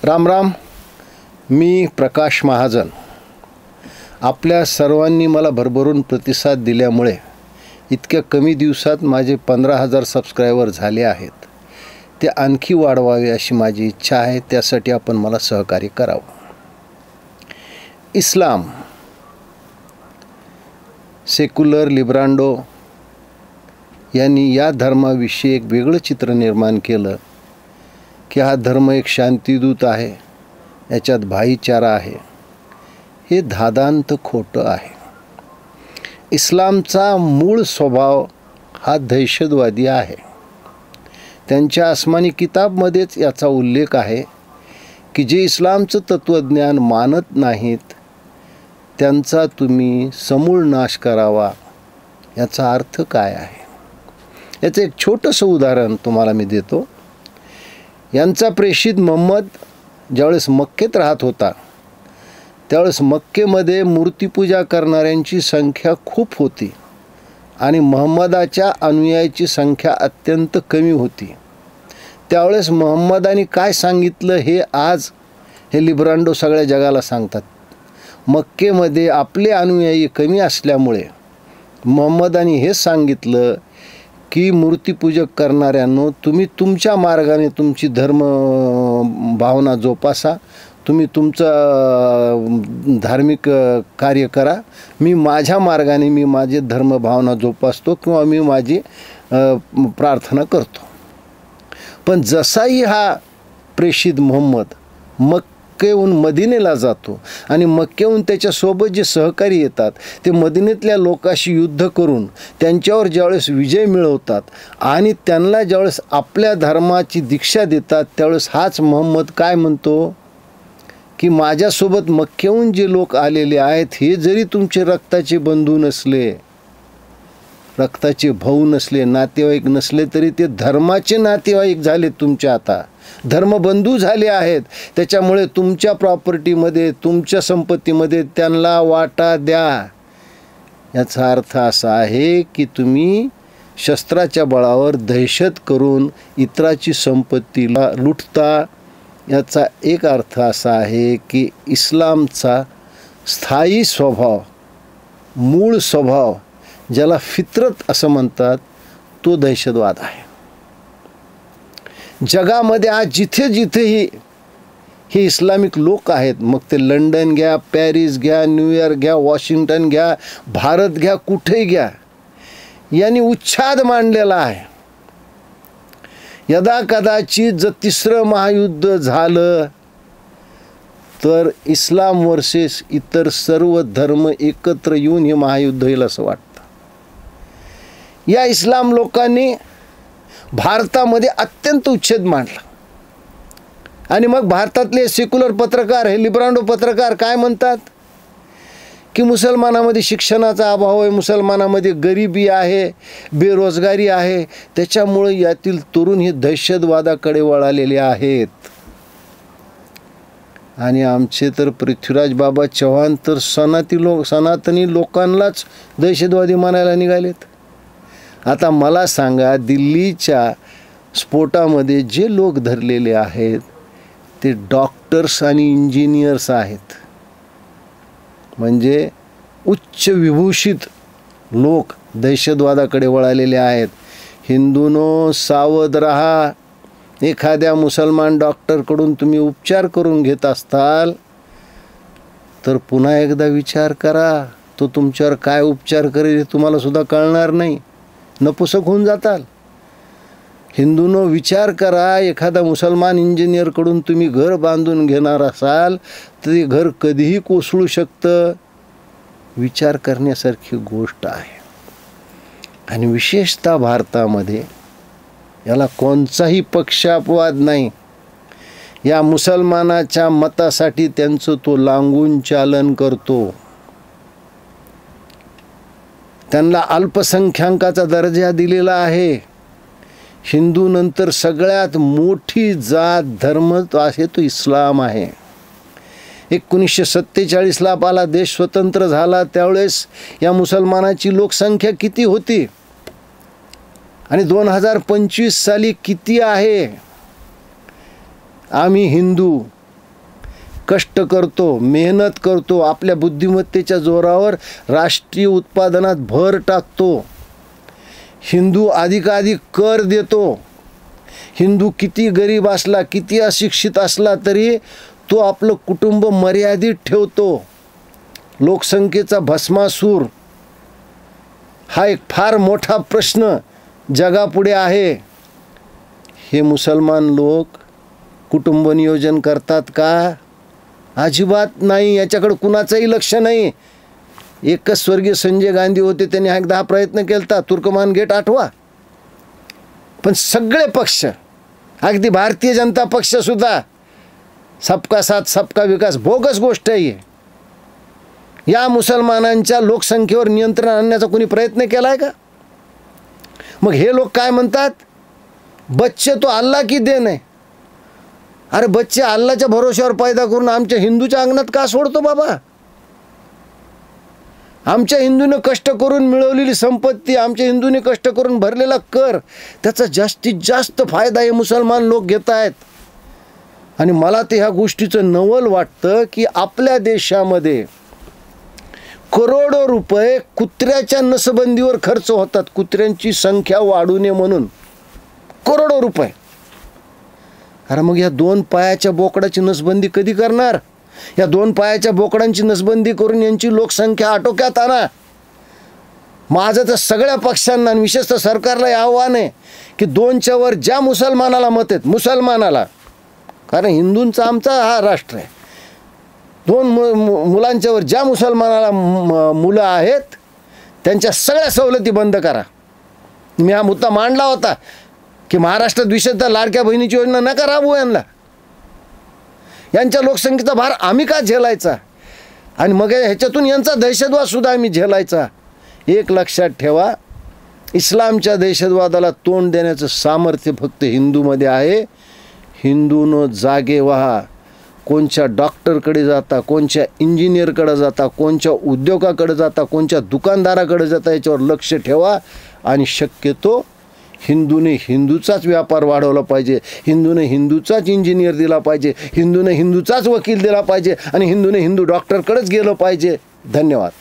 राम राम. मी प्रकाश महाजन. आपल्या सर्वांनी मला भरभरून प्रतिसाद दिल्यामुळे इतक्या कमी दिवसात माझे 15,000 सबस्क्रायबर झाले आहेत. ते आणखी वाढवावे अशी माझी इच्छा आहे. त्यासाठी आपण मला सहकार्य करावं. इस्लाम, सेक्युलर लिब्रांडो यांनी या धर्माविषयी एक वेगळं चित्र निर्माण केलं की हा धर्म एक शांतिदूत आहे, याच्यात भाईचारा आहे. हे धादांत खोटं आहे. इस्लामचा मूळ स्वभाव हा दहशतवादी आहे. त्यांच्या आसमानी किताबमध्येच याचा उल्लेख आहे की जे इस्लामचं तत्त्वज्ञान मानत नाहीत त्यांचा तुम्ही समूळ नाश करावा. याचा अर्थ काय आहे? याचं एक छोटंसं उदाहरण तुम्हाला मी देतो. यांचा प्रेषित मोहम्मद ज्यावेळेस मक्केत राहत होता त्यावेळेस मक्केमध्ये मूर्तिपूजा करणाऱ्यांची संख्या खूप होती आणि मोहम्मदाच्या अनुयायांची संख्या अत्यंत कमी होती. त्यावेळेस मोहम्मदाने काय सांगितलं हे आज हे लिब्रांडो सगळ्या जगाला सांगतात. मक्केमध्ये आपले अनुयायी कमी असल्यामुळे मोहम्मदाने हे सांगितलं की मूर्तिपूजक करणाऱ्यांनो, तुम्ही तुमच्या मार्गाने तुमची धर्म भावना जोपासा, तुम्ही तुमचं धार्मिक कार्य करा. मी माझ्या मार्गाने मी माझे धर्म भावना जोपासतो किंवा मी माझी प्रार्थना करतो. पण जसाही हा प्रेषित मोहम्मद मक्केहून मदिनेला जातो आणि मक्केहून त्याच्यासोबत जे सहकारी येतात ते मदिनेतल्या लोकांशी युद्ध करून त्यांच्यावर ज्यावेळेस विजय मिळवतात आणि त्यांना ज्यावेळेस आपल्या धर्माची दीक्षा देतात त्यावेळेस हाच मोहम्मद काय म्हणतो की माझ्यासोबत मक्केहून जे लोक आलेले आहेत हे जरी तुमचे रक्ताचे बंधू नसले, रक्ताचे भाऊ नसले, नातेवाईक नसले तरी ते धर्माचे नातेवाईक झाले. तुमच्या आता धर्मबंधू झाले आहेत. त्याच्यामुळे तुमच्या प्रॉपर्टीमध्ये तुमच्या संपत्तीमध्ये त्यांना वाटा द्या. याचा अर्थ असा आहे की तुम्ही शस्त्राच्या बळावर दहशत करून इतराची संपत्तीला लुटता. याचा एक अर्थ असा आहे की इस्लामचा स्थायी स्वभाव, मूळ स्वभाव, ज्याला फित्रत असं म्हणतात, तो दहशतवाद आहे. जगामध्ये आज जिथे जिथेही हे इस्लामिक लोक आहेत, मग ते लंडन घ्या, पॅरिस घ्या, न्यूयॉर्क घ्या, वॉशिंग्टन घ्या, भारत घ्या, कुठेही घ्या, यांनी उच्छाद मांडलेला आहे. यदा कदाचित जर तिसरं महायुद्ध झालं तर इस्लाम वर्सेस इतर सर्व धर्म एकत्र येऊन हे महायुद्ध होईल असं वाटतं. या इस्लाम लोकांनी भारतामध्ये अत्यंत उच्छेद मांडला आणि मग भारतातले सेक्युलर पत्रकार, हे लिब्रांडो पत्रकार काय म्हणतात की मुसलमानामध्ये शिक्षणाचा अभाव आहे, मुसलमानामध्ये गरिबी आहे, बेरोजगारी आहे, त्याच्यामुळे यातील तरुण हे दहशतवादाकडे वळालेले आहेत. आणि आमचे तर पृथ्वीराज बाबा चव्हाण तर सनातनी लोकांनाच दहशतवादी मानायला निघालेत. आता मला सांगा, दिल्लीच्या स्फोटामध्ये जे लोक धरलेले आहेत ते डॉक्टर्स आणि इंजिनियर्स आहेत, म्हणजे उच्च विभूषित लोक दहशतवादाकडे वळालेले आहेत. हिंदूंनो, सावध रहा. एखाद्या मुसलमान डॉक्टरकडून तुम्ही उपचार करून घेत असताल तर पुन्हा एकदा विचार करा, तो तुमच्यावर काय उपचार करेल हे तुम्हाला सुद्धा कळणार नाही, नपुसक होऊन जाताल. हिंदूंनो, विचार करा, एखादा मुसलमान इंजिनियरकडून तुम्ही घर बांधून घेणार असाल तर ते घर कधीही कोसळू शकतं. विचार करण्यासारखी गोष्ट आहे. आणि विशेषतः भारतामध्ये याला कोणताही पक्षापवाद नाही. या मुसलमानाच्या मतासाठी त्यांचं तो लांगून चालन करतो. त्यांना अल्पसंख्याकाचा दर्जा दिलेला आहे. हिंदू नंतर सगळ्यात मोठी जात धर्म आहे तो इस्लाम आहे. 1947ला आपला देश स्वतंत्र झाला त्यावेळेस या मुसलमानाची लोकसंख्या किती होती आणि 2025 साली किती आहे? आम्ही हिंदू कष्ट करतो, मेहनत करतो, आपल्या बुद्धिमत्तेच्या जोरावर राष्ट्रीय उत्पादनात भर टाकतो, हिंदू अधिकाधिक कर देतो, हिंदू किती गरीब असला, किती अशिक्षित असला तरी तो आपलं कुटुंब मर्यादित ठेवतो. लोकसंख्येचा भस्मासूर हा एक फार मोठा प्रश्न जगापुढे आहे. हे मुसलमान लोक कुटुंब नियोजन करतात का? अजिबात नाही. याच्याकडे कुणाचंही लक्ष नाही. एकच स्वर्गीय संजय गांधी होते, त्यांनी एकदा हा प्रयत्न केला, तुर्कमान गेट आठवा. पण सगळे पक्ष, अगदी भारतीय जनता पक्षसुद्धा सबका साथ सबका विकास बोगस गोष्ट आहे. या मुसलमानांच्या लोकसंख्येवर नियंत्रण आणण्याचा कोणी प्रयत्न केला आहे का? मग हे लोक काय म्हणतात, बच्चे तो अल्लाह की देन आहे. अरे बच्चे अल्लाच्या भरोश्यावर पैदा करून आमच्या हिंदूच्या अंगणात का सोडतो बाबा? आमच्या हिंदूने कष्ट करून मिळवलेली संपत्ती, आमच्या हिंदूने कष्ट करून भरलेला कर, त्याचा जास्तीत जास्त फायदा हे मुसलमान लोक घेत आहेत. आणि मला ते ह्या गोष्टीचं नवल वाटतं की आपल्या देशामध्ये करोडो रुपये कुत्र्याच्या नसबंदीवर खर्च होतात, कुत्र्यांची संख्या वाढू नये म्हणून करोडो रुपये. अरे मग या 2 पायाच्या बोकडाची नसबंदी कधी करणार? या 2 पायाच्या बोकडांची नसबंदी करून यांची लोकसंख्या आटोक्यात आणा. माझं तर सगळ्या पक्षांना आणि विशेषतः सरकारला हे आव्हान आहे की 2च्या वर ज्या मुसलमानाला मत आहेत, मुसलमानाला, कारण हिंदूंचा आमचा हा राष्ट्र आहे, 2 मुलांच्यावर ज्या मुसलमानाला मुलं आहेत त्यांच्या सगळ्या सवलती बंद करा. मी हा मुद्दा मांडला होता की महाराष्ट्रात विशेषतः लाडक्या बहिणीची योजना नका राबवू यांना. यांच्या लोकसंख्येचा भार आम्ही का झेलायचा? आणि मग ह्याच्यातून यांचा दहशतवादसुद्धा आम्ही झेलायचा. एक लक्षात ठेवा, इस्लामच्या दहशतवादाला तोंड देण्याचं सामर्थ्य फक्त हिंदूमध्ये आहे. हिंदूनं जागे व्हा. कोणच्या डॉक्टरकडे जाता, कोणच्या इंजिनियरकडे जाता, कोणच्या उद्योगाकडे जाता, कोणच्या दुकानदाराकडे जाता, याच्यावर लक्ष ठेवा. आणि शक्यतो हिंदूने हिंदूचाच व्यापार वाढवला पाहिजे, हिंदूने हिंदूचाच इंजिनियर दिला पाहिजे, हिंदूने हिंदूचाच वकील दिला पाहिजे आणि हिंदूने हिंदू डॉक्टरकडेच गेलं पाहिजे. धन्यवाद.